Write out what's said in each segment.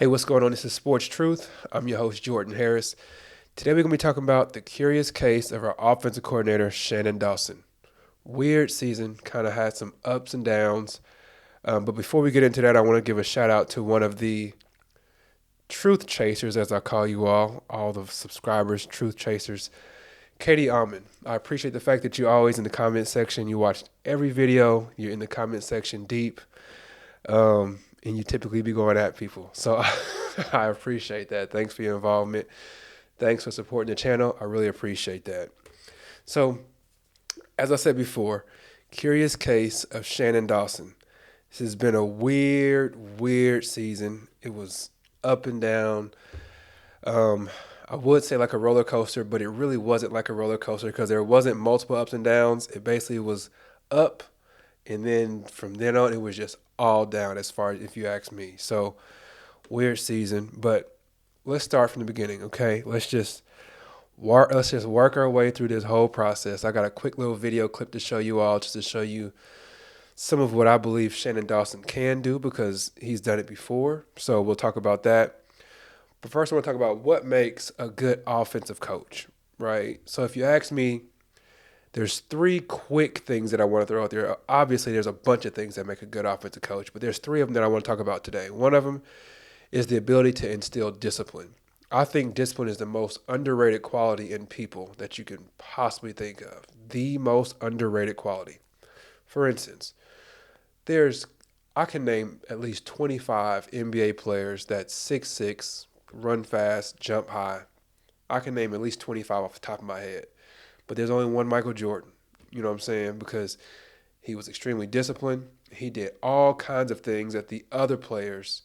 Hey, what's going on? This is Sports Truth. I'm your host, Jordan Harris. Today we're going to be talking about the curious case of our offensive coordinator, Shannon Dawson. Weird season, kind of had some ups and downs. But before we get into that, I want to give a shout out to one of the truth chasers, as I call you all the subscribers, truth chasers, Katie Almond. I appreciate the fact that you're always in the comment section. You watch every video, you're in the comment section deep. And you typically be going at people. So I appreciate that. Thanks for your involvement. Thanks for supporting the channel. I really appreciate that. So, as I said before, curious case of Shannon Dawson. This has been a weird season. It was up and down. I would say like a roller coaster, but it really wasn't like a roller coaster because there wasn't multiple ups and downs. It basically was up, and then from then on, it was just all down as far as if you ask me. So, weird season, but let's start from the beginning, okay? Let's just work our way through this whole process. I got a quick little video clip to show you all, just to show you some of what I believe Shannon Dawson can do because he's done it before. So we'll talk about that. But first, I want to talk about what makes a good offensive coach, right? So if you ask me, there's three quick things that I want to throw out there. Obviously, there's a bunch of things that make a good offensive coach, but there's three of them that I want to talk about today. One of them is the ability to instill discipline. I think discipline is the most underrated quality in people that you can possibly think of. The most underrated quality. For instance, I can name at least 25 NBA players that's 6'6", run fast, jump high. I can name at least 25 off the top of my head. But there's only one Michael Jordan. You know what I'm saying? Because he was extremely disciplined. He did all kinds of things that the other players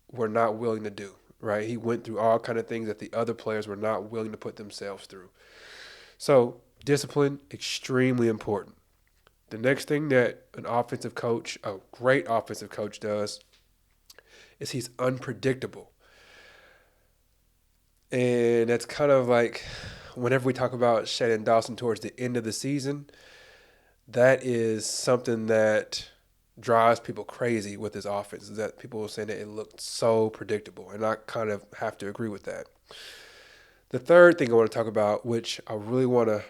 were not willing to do, right? He went through all kinds of things that the other players were not willing to put themselves through. So discipline, extremely important. The next thing that an offensive coach, a great offensive coach does, is he's unpredictable. And that's kind of like whenever we talk about Shannon Dawson towards the end of the season, that is something that drives people crazy with his offense, is that people were saying that it looked so predictable. And I kind of have to agree with that. The third thing I want to talk about, which I really want to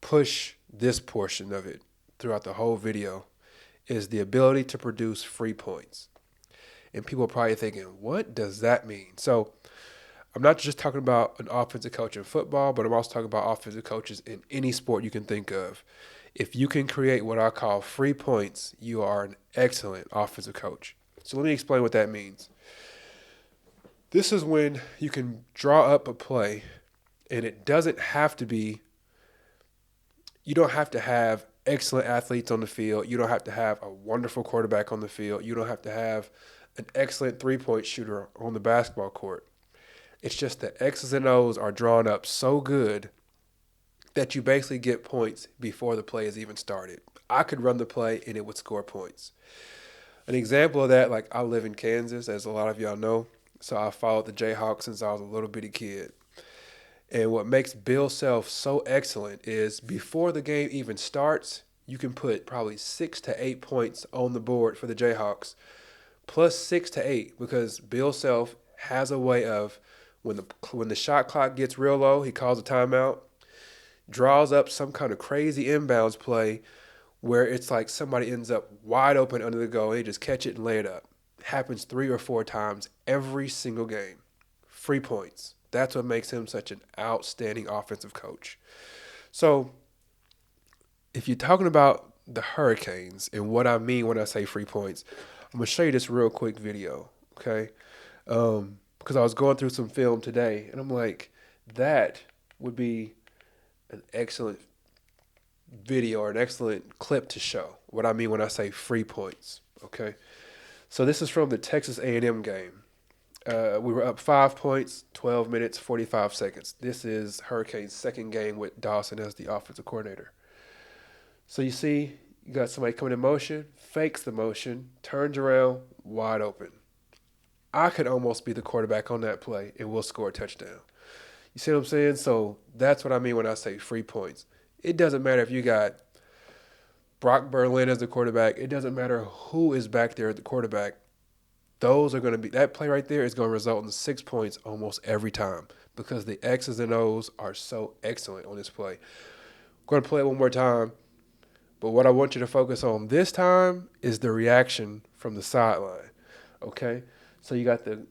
push this portion of it throughout the whole video, is the ability to produce free points. And people are probably thinking, what does that mean? So I'm not just talking about an offensive coach in football, but I'm also talking about offensive coaches in any sport you can think of. If you can create what I call free points, you are an excellent offensive coach. So let me explain what that means. This is when you can draw up a play, and it doesn't have to be, you don't have to have excellent athletes on the field. You don't have to have a wonderful quarterback on the field. You don't have to have an excellent three-point shooter on the basketball court. It's just the X's and O's are drawn up so good that you basically get points before the play is even started. I could run the play and it would score points. An example of that, like I live in Kansas, as a lot of y'all know, so I followed the Jayhawks since I was a little bitty kid. And what makes Bill Self so excellent is before the game even starts, you can put probably 6 to 8 points on the board for the Jayhawks, plus 6 to 8, because Bill Self has a way of when the shot clock gets real low, he calls a timeout, draws up some kind of crazy inbounds play where it's like somebody ends up wide open under the goal. They just catch it and lay it up. Happens 3 or 4 times every single game. Free points. That's what makes him such an outstanding offensive coach. So if you're talking about the Hurricanes and what I mean when I say free points, I'm going to show you this real quick video, okay? Because I was going through some film today, and I'm like, that would be an excellent video or an excellent clip to show what I mean when I say free points, okay? So this is from the Texas A&M game. We were up 5 points, 12 minutes, 45 seconds. This is Hurricanes' second game with Dawson as the offensive coordinator. So you see, you got somebody coming in motion, fakes the motion, turns around, wide open. I could almost be the quarterback on that play, and we'll score a touchdown. You see what I'm saying? So that's what I mean when I say free points. It doesn't matter if you got Brock Berlin as the quarterback. It doesn't matter who is back there at the quarterback. those are going to be, that play right there is going to result in 6 points almost every time because the X's and O's are so excellent on this play. I'm going to play it one more time, but what I want you to focus on this time is the reaction from the sideline. Okay? So you got the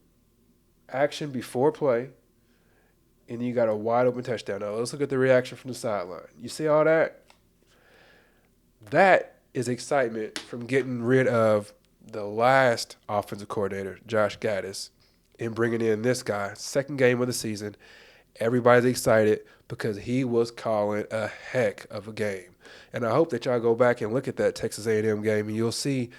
action before play, and you got a wide open touchdown. Now let's look at the reaction from the sideline. You see all that? That is excitement from getting rid of the last offensive coordinator, Josh Gaddis, and bringing in this guy, second game of the season. Everybody's excited because he was calling a heck of a game. And I hope that y'all go back and look at that Texas A&M game, and you'll see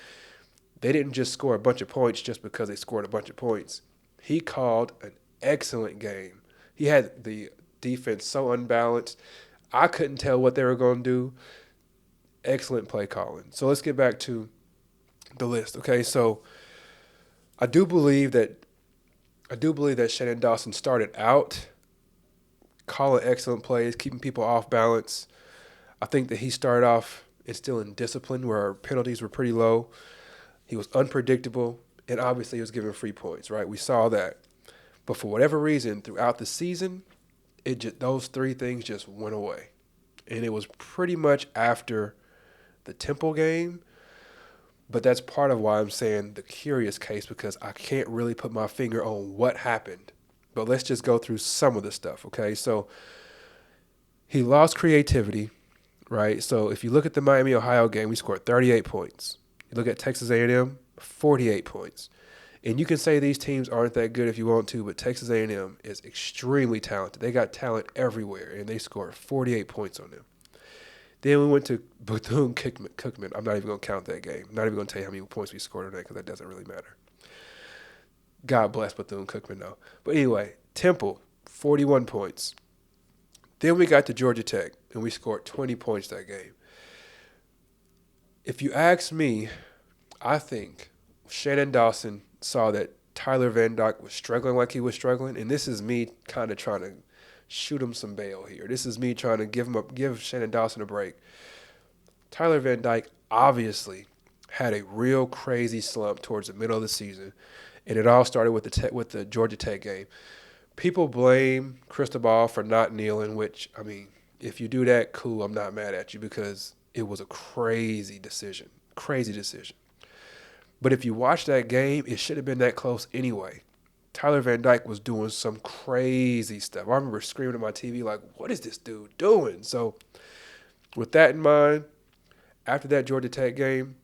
they didn't just score a bunch of points just because they scored a bunch of points. He called an excellent game. He had the defense so unbalanced. I couldn't tell what they were going to do. Excellent play calling. So let's get back to the list. Okay, so I do believe that Shannon Dawson started out calling excellent plays, keeping people off balance. I think that he started off instilling discipline where penalties were pretty low. He was unpredictable, and obviously he was giving free points, right? We saw that. But for whatever reason, throughout the season, those three things just went away. And it was pretty much after the Temple game. But that's part of why I'm saying the curious case, because I can't really put my finger on what happened. But let's just go through some of the stuff, okay? So he lost creativity, right? So if you look at the Miami-Ohio game, we scored 38 points. You look at Texas A&M, 48 points. And you can say these teams aren't that good if you want to, but Texas A&M is extremely talented. They got talent everywhere, and they scored 48 points on them. Then we went to Bethune-Cookman. I'm not even going to count that game. I'm not even going to tell you how many points we scored on that because that doesn't really matter. God bless Bethune-Cookman, though. But anyway, Temple, 41 points. Then we got to Georgia Tech, and we scored 20 points that game. If you ask me, I think Shannon Dawson saw that Tyler Van Dyke was struggling like he was struggling, and this is me kind of trying to shoot him some bail here. This is me trying to give Shannon Dawson a break. Tyler Van Dyke obviously had a real crazy slump towards the middle of the season, and it all started with the Georgia Tech game. People blame Cristobal for not kneeling, which, I mean, if you do that, cool, I'm not mad at you because it was a crazy decision. But if you watch that game, it should have been that close anyway. Tyler Van Dyke was doing some crazy stuff. I remember screaming at my TV like, what is this dude doing? So with that in mind, after that Georgia Tech game,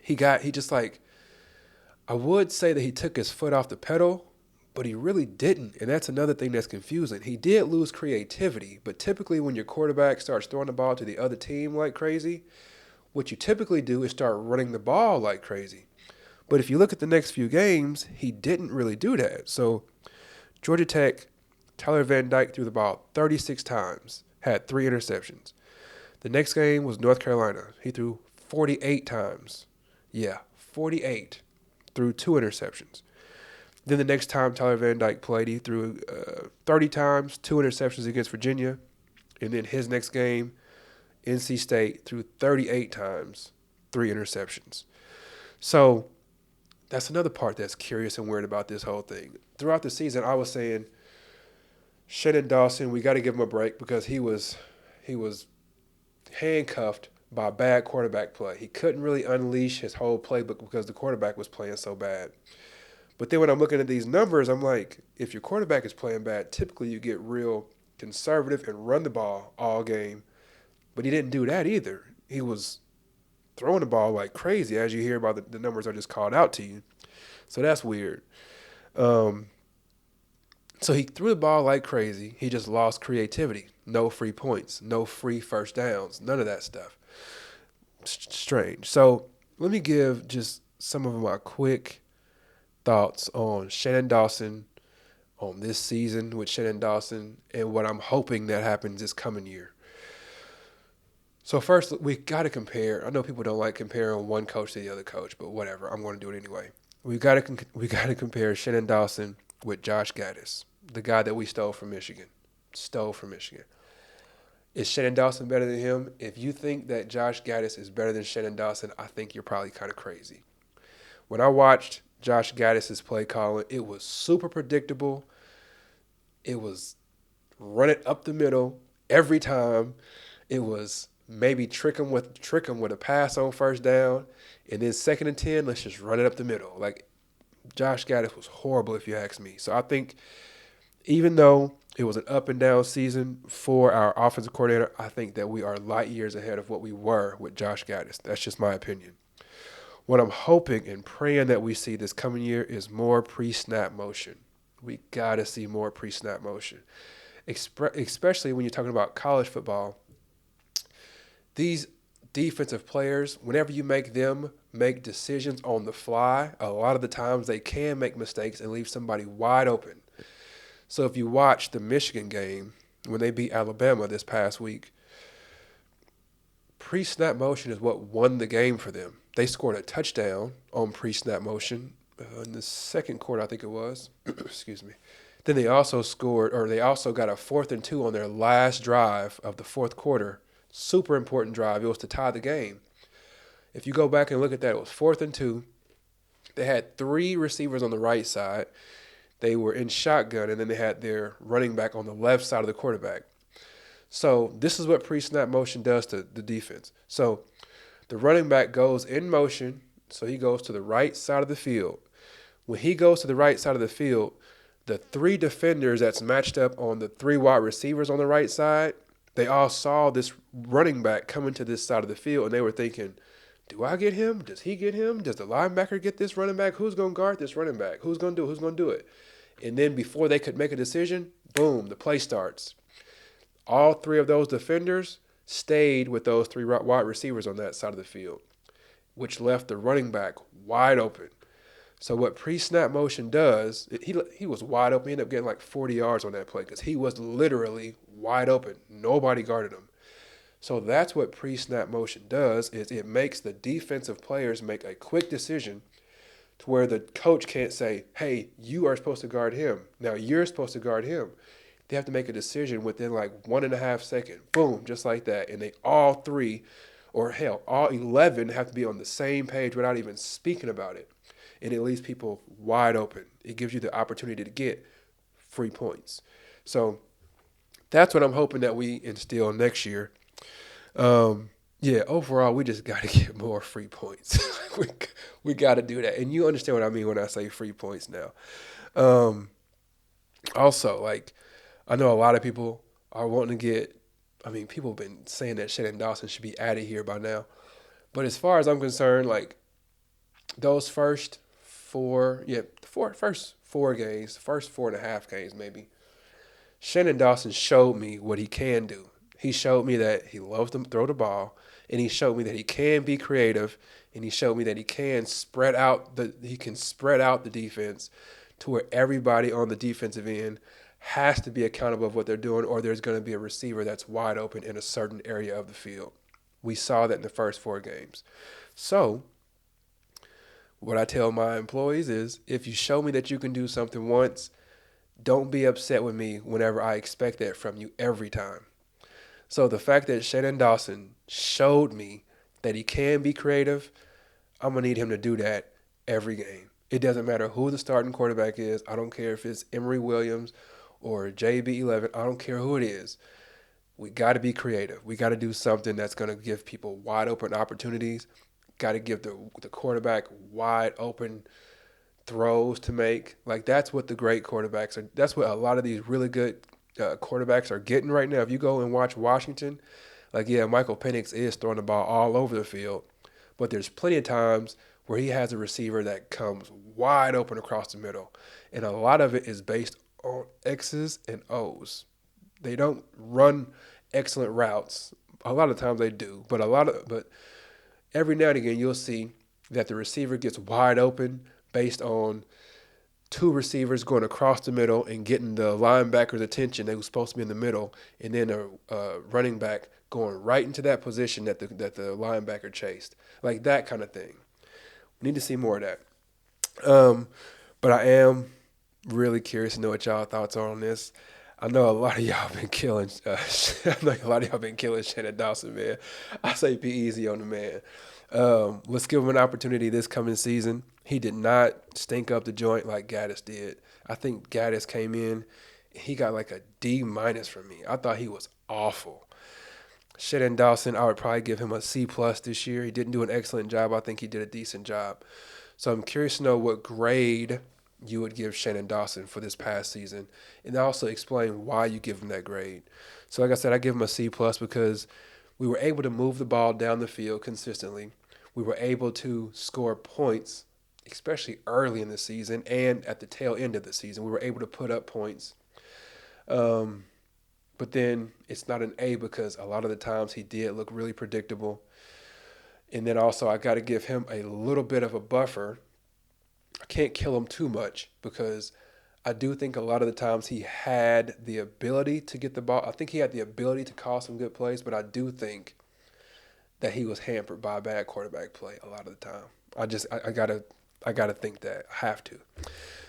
I would say that he took his foot off the pedal, but he really didn't. And that's another thing that's confusing. He did lose creativity, but typically when your quarterback starts throwing the ball to the other team like crazy, what you typically do is start running the ball like crazy. But if you look at the next few games, he didn't really do that. So Georgia Tech, Tyler Van Dyke threw the ball 36 times, had 3 interceptions. The next game was North Carolina. He threw 48 times. Yeah, 48. Threw 2 interceptions. Then the next time Tyler Van Dyke played, he threw 30 times, 2 interceptions against Virginia. And then his next game, NC State, threw 38 times, 3 interceptions. So that's another part that's curious and weird about this whole thing. Throughout the season, I was saying, Shannon Dawson, we got to give him a break because he was handcuffed by bad quarterback play. He couldn't really unleash his whole playbook because the quarterback was playing so bad. But then when I'm looking at these numbers, I'm like, if your quarterback is playing bad, typically you get real conservative and run the ball all game. But he didn't do that either. He was throwing the ball like crazy, as you hear about the numbers I just called out to you. So that's weird. So he threw the ball like crazy. He just lost creativity. No free points. No free first downs. None of that stuff. Strange. So let me give just some of my quick thoughts on Shannon Dawson, on this season with Shannon Dawson, and what I'm hoping that happens this coming year. So first, we got to compare. I know people don't like comparing one coach to the other coach, but whatever. I'm going to do it anyway. We got to compare Shannon Dawson with Josh Gaddis, the guy that we stole from Michigan. Is Shannon Dawson better than him? If you think that Josh Gaddis is better than Shannon Dawson, I think you're probably kind of crazy. When I watched Josh Gaddis's play calling. It was super predictable. It was run it up the middle every time. It was maybe trick him with a pass on first down, and then 2nd and 10, let's just run it up the middle. Like Josh Gaddis was horrible if you ask me. So I think even though it was an up and down season for our offensive coordinator, I think that we are light years ahead of what we were with Josh Gaddis. That's just my opinion. What I'm hoping and praying that we see this coming year is more pre-snap motion. We got to see more pre-snap motion, especially when you're talking about college football. These defensive players, whenever you make them make decisions on the fly, a lot of the times they can make mistakes and leave somebody wide open. So if you watch the Michigan game when they beat Alabama this past week, pre-snap motion is what won the game for them. They scored a touchdown on pre-snap motion in the second quarter, I think it was. Excuse me. Then they also got a 4th and 2 on their last drive of the fourth quarter. Super important drive. It was to tie the game. If you go back and look at that, it was 4th and 2. They had 3 receivers on the right side. They were in shotgun, and then they had their running back on the left side of the quarterback. So this is what pre-snap motion does to the defense. So the running back goes in motion, so he goes to the right side of the field. When he goes to the right side of the field, the 3 defenders that's matched up on the 3 wide receivers on the right side, they all saw this running back coming to this side of the field, and they were thinking, do I get him? Does he get him? Does the linebacker get this running back? Who's going to guard this running back? Who's going to do it? Who's going to do it? And then before they could make a decision, boom, the play starts. All 3 of those defenders stayed with those 3 wide receivers on that side of the field, which left the running back wide open. So what pre-snap motion does, he was wide open. He ended up getting like 40 yards on that play because he was literally wide open. Nobody guarded him. So that's what pre-snap motion does, is it makes the defensive players make a quick decision to where the coach can't say, hey, you are supposed to guard him. Now you're supposed to guard him. They have to make a decision within like 1.5 seconds. Boom, just like that. And they all 3, or hell, all 11 have to be on the same page without even speaking about it. And it leaves people wide open. It gives you the opportunity to get free points. So that's what I'm hoping that we instill next year. Overall, we just got to get more free points. we got to do that. And you understand what I mean when I say free points now. Also, like, I know a lot of people are wanting to get, people have been saying that Shannon Dawson should be out of here by now. But as far as I'm concerned, like, those first 4 games, first 4.5 games maybe, Shannon Dawson showed me what he can do. He showed me that he loves to throw the ball, and he showed me that he can be creative, and he showed me that he can spread out the defense to where everybody on the defensive end has to be accountable of what they're doing, or there's going to be a receiver that's wide open in a certain area of the field. We saw that in the first 4 games. So what I tell my employees is, if you show me that you can do something once, don't be upset with me whenever I expect that from you every time. So the fact that Shannon Dawson showed me that he can be creative, I'm going to need him to do that every game. It doesn't matter who the starting quarterback is. I don't care if it's Emory Williams or JB11. I don't care who it is. We got to be creative. We got to do something that's going to give people wide open opportunities. Got to give the quarterback wide open throws to make. Like, that's what the great quarterbacks are. That's what a lot of these really good quarterbacks are getting right now. If you go and watch Washington, Michael Penix is throwing the ball all over the field, but there's plenty of times where he has a receiver that comes wide open across the middle, and a lot of it is based on X's and O's. They don't run excellent routes. A lot of times they do, but every now and again you'll see that the receiver gets wide open based on 2 receivers going across the middle and getting the linebacker's attention. They were supposed to be in the middle, and then a running back going right into that position that the linebacker chased. Like that kind of thing. We need to see more of that. But I am really curious to know what y'all thoughts are on this. I know a lot of y'all been killing. Shannon Dawson, man. I say be easy on the man. Let's give him an opportunity this coming season. He did not stink up the joint like Gaddis did. I think Gaddis came in, he got like a D minus from me. I thought he was awful. Shannon Dawson, I would probably give him a C plus this year. He didn't do an excellent job. I think he did a decent job. So I'm curious to know what grade you would give Shannon Dawson for this past season, and also explain why you give him that grade. So like I said, I give him a C plus because we were able to move the ball down the field consistently. We were able to score points, especially early in the season and at the tail end of the season. We were able to put up points. But then it's not an A because a lot of the times he did look really predictable. And then also I got to give him a little bit of a buffer. I can't kill him too much because I do think a lot of the times he had the ability to get the ball. I think he had the ability to call some good plays, but I do think that he was hampered by bad quarterback play a lot of the time. I gotta think that. I have to.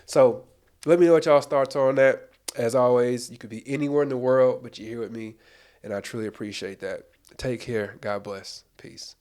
So let me know what y'all's thoughts are on that. As always, you could be anywhere in the world, but you're here with me, and I truly appreciate that. Take care. God bless. Peace.